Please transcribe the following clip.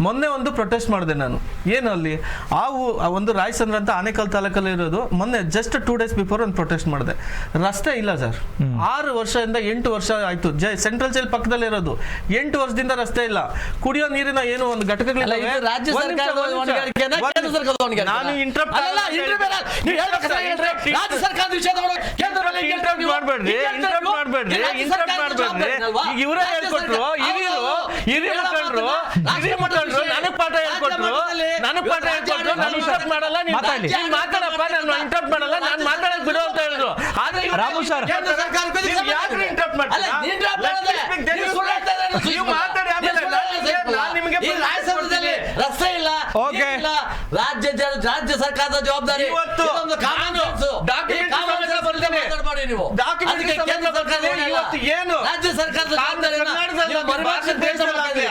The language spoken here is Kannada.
ಮೊನ್ನೆ ಒಂದು ಪ್ರೊಟೆಸ್ಟ್ ಮಾಡಿದೆ ನಾನು. ಏನು ಅಲ್ಲಿ ಒಂದು ರಾಯಚಂದ್ರ ಅಂತ ಆನೇಕಲ್ ತಾಲೂಕಲ್ಲಿ ಇರೋದು. ಮೊನ್ನೆ ಜಸ್ಟ್ 2 days ಬಿಫೋರ್ ಒಂದು ಪ್ರೊಟೆಸ್ಟ್ ಮಾಡಿದೆ. ರಸ್ತೆ ಇಲ್ಲ ಸರ್. 6 ವರ್ಷದಿಂದ 8 ವರ್ಷ ಆಯ್ತು. ಸೆಂಟ್ರಲ್ ಜೈಲ್ ಪಕ್ಕದಲ್ಲಿ ಇರೋದು. 8 ವರ್ಷದಿಂದ ರಸ್ತೆ ಇಲ್ಲ. ಕುಡಿಯೋ ನೀರಿನ ಏನು ಒಂದು ಘಟಕಗಳಿಲ್ಲ. ರಾಜ್ಯ ಸರ್ಕಾರದ ನಾನು ಇಂಟರಪ್ಟ್ ರಾಜ್ಯ ಸರ್ಕಾರದ ವಿಷಯದವರು ಮಾಡ್ಬೇಡ್ರಿ. ಇವರೇ ಹೇಳ್ಕೊಟ್ರು, ಹಿರಿಯರು ನನಗ್ ಪಾಠ ಹೇಳ್ಕೊಟ್ರು. ನಾನು ಇಂಟರಪ್ಟ್ ಮಾಡಲ್ಲ, ಮಾತಾಡಪ್ಪ, ನಾನು ಇಂಟರಪ್ಟ್ ಮಾಡಲ್ಲ, ನಾನು ಮಾತಾಡಕ್ ಬಿಡು ಅಂತ ಹೇಳಿದ್ರು. ಆದ್ರೆ ರಾಮು ಸರ್ ಯಾಕ್ರಿ ಇಂಟರಪ್ಟ್ ಮಾಡ್ತೀರಾ? ರಸ್ತೆ ಇಲ್ಲ, ರಾಜ್ಯ ಸರ್ಕಾರದ ಜವಾಬ್ದಾರಿ. ರಾಜ್ಯ ಸರ್ಕಾರದ ಜವಾಬ್ದಾರಿ.